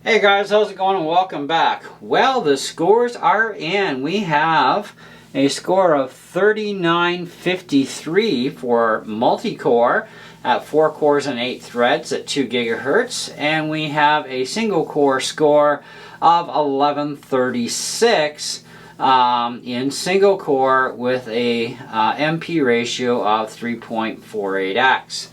Hey guys, how's it going and welcome back. Well, the scores are in. We have a score of 3953 for multi-core at 4 cores and 8 threads at 2 gigahertz, and we have a single core score of 1136 in single core with a MP ratio of 3.48x.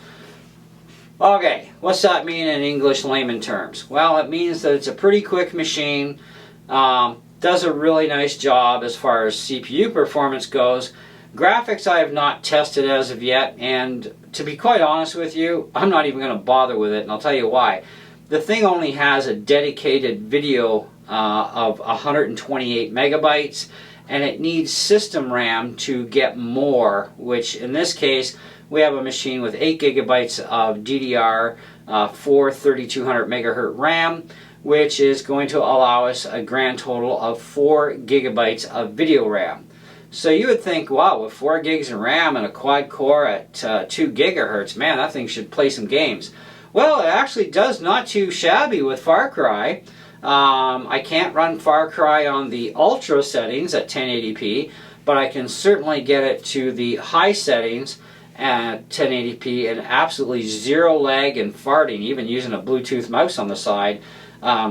Okay, what's that mean in English layman terms? Well, it means that it's a pretty quick machine, does a really nice job as far as CPU performance goes. Graphics I have not tested as of yet, and to be quite honest with you, I'm not even going to bother with it, and I'll tell you why. The thing only has a dedicated video of 128 megabytes, and it needs system RAM to get more, which in this case, we have a machine with 8 gigabytes of DDR4 3200 megahertz RAM, which is going to allow us a grand total of 4 gigabytes of video RAM. So you would think, wow, with 4 gigs of RAM and a quad core at 2 gigahertz, man, that thing should play some games. Well, it actually does not too shabby with Far Cry. I can't run Far Cry on the ultra settings at 1080p, but I can certainly get it to the high settings at 1080p and absolutely zero lag and farting, even using a Bluetooth mouse on the side.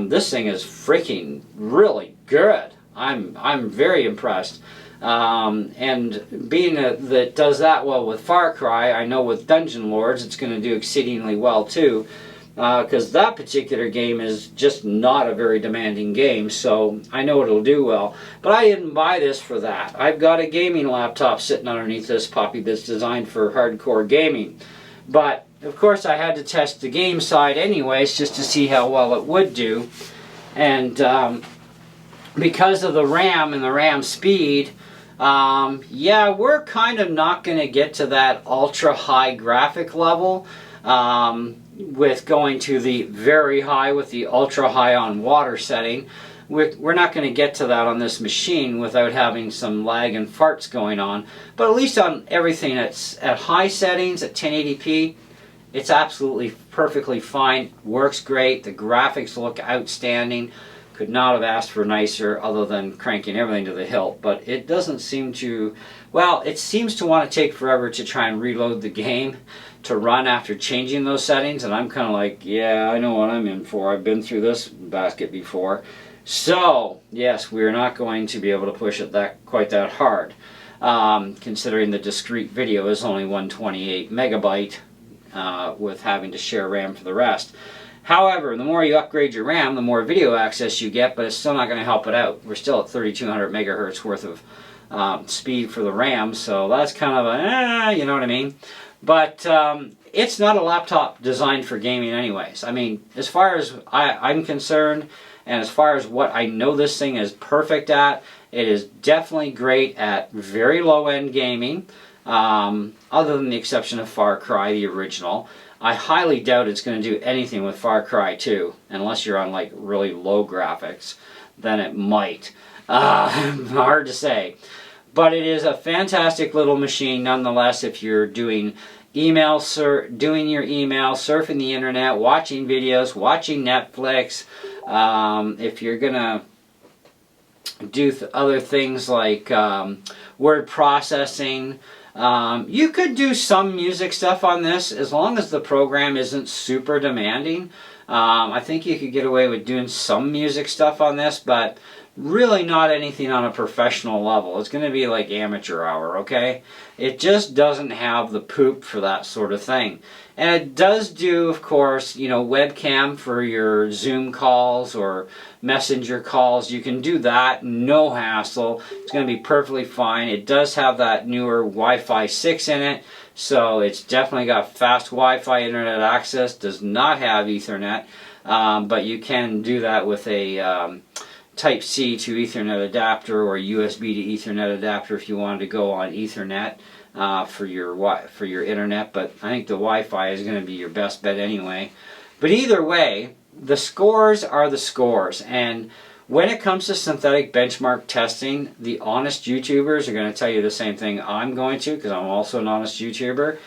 This thing is freaking really good. I'm very impressed. And being that it does that well with Far Cry, I know with Dungeon Lords it's going to do exceedingly well too, because that particular game is just not a very demanding game, so I know it'll do well. But I didn't buy this for that. I've got a gaming laptop sitting underneath this puppy that's designed for hardcore gaming. But of course I had to test the game side anyways just to see how well it would do. And because of the RAM and the RAM speed, yeah, we're kind of not going to get to that ultra high graphic level with going to the very high with the ultra high on water setting. We're not going to get to that on this machine without having some lag and farts going on. But at least on everything that's at high settings at 1080p, it's absolutely perfectly fine. Works great. The graphics look outstanding. Could not have asked for nicer other than cranking everything to the hilt. But it doesn't seem to, well, it seems to want to take forever to try and reload the game to run after changing those settings, and I'm kind of like, yeah, I know what I'm in for. I've been through this basket before. So yes, we're not going to be able to push it quite that hard, considering the discrete video is only 128 megabyte with having to share RAM for the rest. However, the more you upgrade your RAM, the more video access you get, but it's still not going to help it out. We're still at 3200 megahertz worth of speed for the RAM, so that's kind of a, you know what I mean? But it's not a laptop designed for gaming anyways. I mean, as far as I'm concerned, and as far as what I know this thing is perfect at, it is definitely great at very low-end gaming, other than the exception of Far Cry, the original. I highly doubt it's going to do anything with Far Cry 2, unless you're on like really low graphics, then it might. Hard to say. But it is a fantastic little machine nonetheless if you're doing email, doing your email, surfing the internet, watching videos, watching Netflix. If you're going to do other things like word processing, you could do some music stuff on this as long as the program isn't super demanding. I think you could get away with doing some music stuff on this, but really not anything on a professional level. It's going to be like amateur hour, okay? It just doesn't have the poop for that sort of thing. And it does do, of course, you know, webcam for your Zoom calls or Messenger calls. You can do that, no hassle. It's going to be perfectly fine. It does have that newer Wi-Fi 6 in it, so it's definitely got fast Wi-Fi internet access. Does not have Ethernet, but you can do that with a Type-C to Ethernet adapter or USB to Ethernet adapter if you wanted to go on Ethernet for your internet. But I think the Wi-Fi is going to be your best bet anyway. But either way, the scores are the scores. And when it comes to synthetic benchmark testing, the honest YouTubers are going to tell you the same thing I'm going to, because I'm also an honest YouTuber.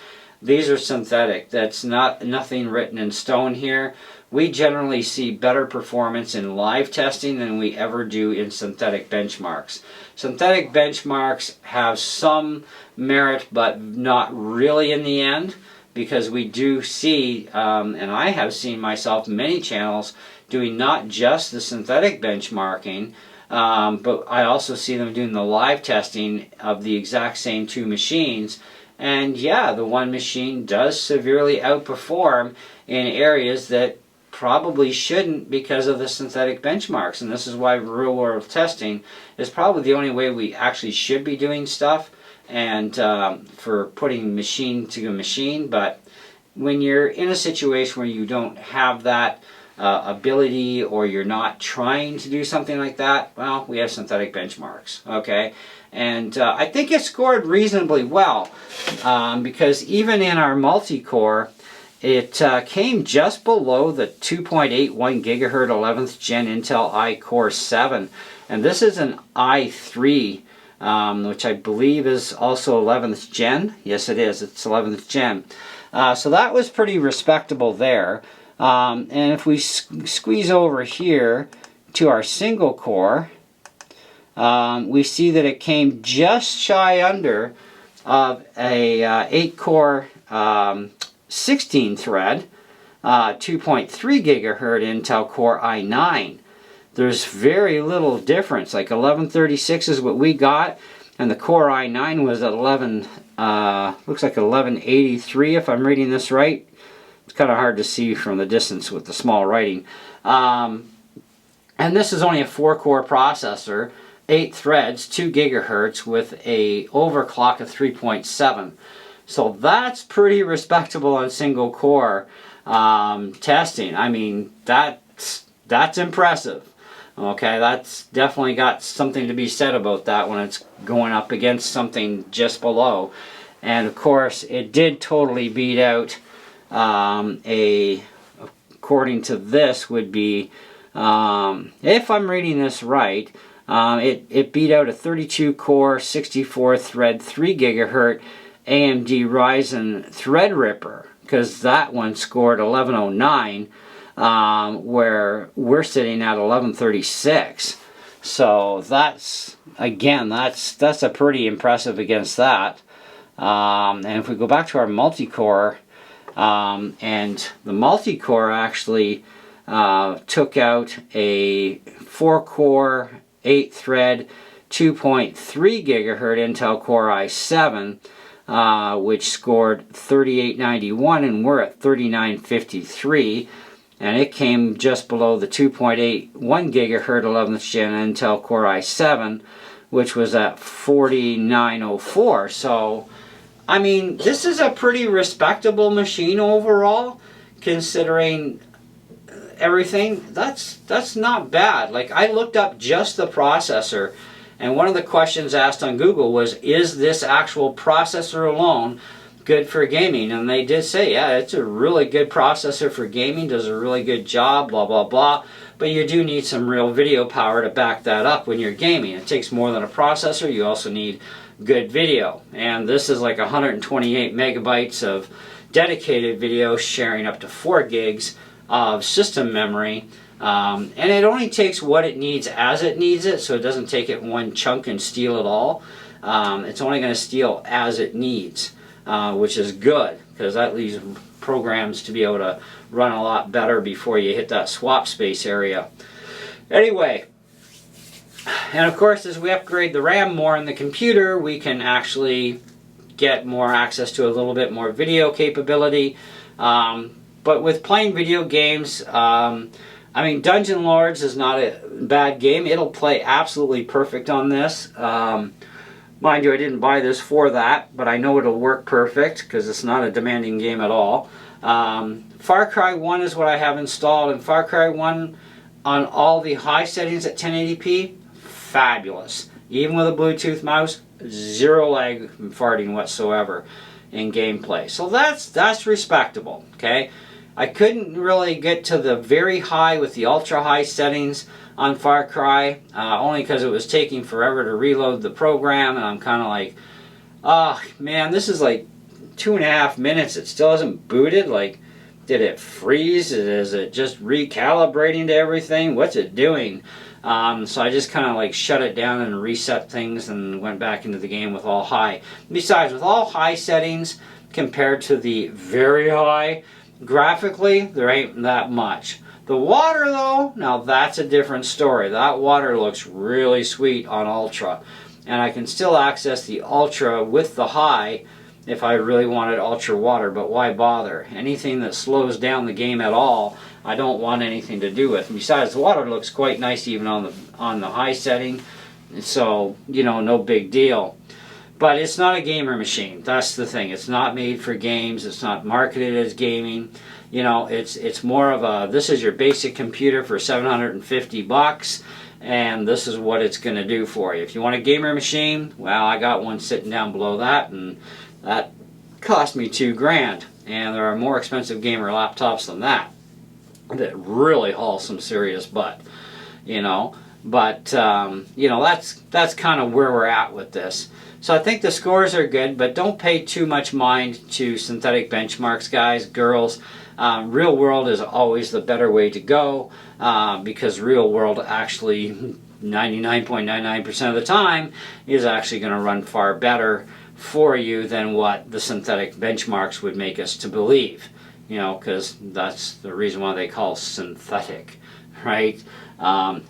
these are synthetic. That's nothing written in stone here. We generally see better performance in live testing than we ever do in synthetic benchmarks. Synthetic benchmarks have some merit, but not really in the end, because we do see, and I have seen myself many channels doing not just the synthetic benchmarking, but I also see them doing the live testing of the exact same two machines. And yeah, the one machine does severely outperform in areas that probably shouldn't because of the synthetic benchmarks. And this is why real world testing is probably the only way we actually should be doing stuff, and for putting machine to machine. But when you're in a situation where you don't have that ability, or you're not trying to do something like that, well, we have synthetic benchmarks, okay? And I think it scored reasonably well, because even in our multi-core, it came just below the 2.81 gigahertz 11th gen Intel i-Core 7. And this is an i3, which I believe is also 11th gen. Yes, it is. It's 11th gen. So that was pretty respectable there. And if we squeeze over here to our single core, we see that it came just shy under of a 8-core 16 thread 2.3 gigahertz Intel Core i9. There's very little difference. Like 1136 is what we got, and the Core i9 was at looks like 1183 if I'm reading this right. It's kind of hard to see from the distance with the small writing. And this is only a 4-core processor, 8 threads, 2 gigahertz with a overclock of 3.7. So that's pretty respectable on single core testing. I mean, that's impressive. Okay, that's definitely got something to be said about that when it's going up against something just below. And of course, it did totally beat out according to this would be, if I'm reading this right, it beat out a 32-core, 64-thread, 3 gigahertz AMD Ryzen Threadripper, because that one scored 1109, where we're sitting at 1136. So that's, again, that's a pretty impressive against that. And if we go back to our multi-core, and the multi-core actually took out a 4-core, 8-thread, 2.3 gigahertz Intel Core i7, which scored 3891, and we're at 3953, and it came just below the 2.81 gigahertz 11th gen Intel Core i7, which was at 4904. So I mean, this is a pretty respectable machine overall, considering everything. That's not bad. Like, I looked up just the processor, and one of the questions asked on Google was, is this actual processor alone good for gaming? And they did say, yeah, it's a really good processor for gaming, does a really good job, blah, blah, blah. But you do need some real video power to back that up when you're gaming. It takes more than a processor. You also need good video. And this is like 128 megabytes of dedicated video, sharing up to 4 gigs of system memory. And it only takes what it needs as it needs it, so it doesn't take it in one chunk and steal it all. It's only going to steal as it needs, which is good, because that leaves programs to be able to run a lot better before you hit that swap space area. Anyway, and of course, as we upgrade the RAM more in the computer, we can actually get more access to a little bit more video capability. But with playing video games, I mean, Dungeon Lords is not a bad game. It'll play absolutely perfect on this. Mind you, I didn't buy this for that, but I know it'll work perfect because it's not a demanding game at all. Far Cry 1 is what I have installed, and Far Cry 1 on all the high settings at 1080p, fabulous. Even with a Bluetooth mouse, zero lag and farting whatsoever in gameplay. So that's respectable, okay? I couldn't really get to the very high with the ultra high settings on Far Cry, only because it was taking forever to reload the program, and I'm kind of like, oh man, this is like 2.5 minutes, it still hasn't booted. Like, did it freeze? Is it just recalibrating to everything? What's it doing? So I just kind of like shut it down and reset things and went back into the game with all high. Besides, with all high settings compared to the very high, graphically, there ain't that much. The water though, now that's a different story. That water looks really sweet on Ultra. And I can still access the Ultra with the high if I really wanted Ultra water, but why bother? Anything that slows down the game at all, I don't want anything to do with. And besides, the water looks quite nice even on the high setting, so, you know, no big deal. But it's not a gamer machine. That's the thing. It's not made for games. It's not marketed as gaming. You know, it's more of a, this is your basic computer for $750, and this is what it's going to do for you. If you want a gamer machine, well, I got one sitting down below that, and that cost me $2,000. And there are more expensive gamer laptops than that really haul some serious butt, you know. But you know, that's kind of where we're at with this. So I think the scores are good, but don't pay too much mind to synthetic benchmarks, guys, girls. Real world is always the better way to go, because real world actually 99.99% of the time is actually going to run far better for you than what the synthetic benchmarks would make us to believe. You know, because that's the reason why they call synthetic, right?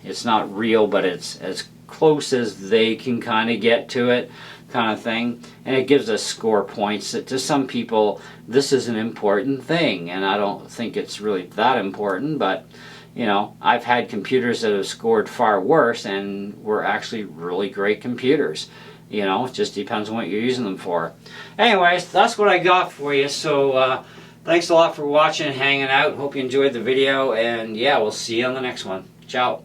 It's not real, but it's as close as they can kind of get to it, kind of thing. And it gives us score points that to some people, this is an important thing. And I don't think it's really that important, but, you know, I've had computers that have scored far worse and were actually really great computers. You know, it just depends on what you're using them for. Anyways, that's what I got for you. So, thanks a lot for watching and hanging out. Hope you enjoyed the video, and yeah, we'll see you on the next one. Ciao.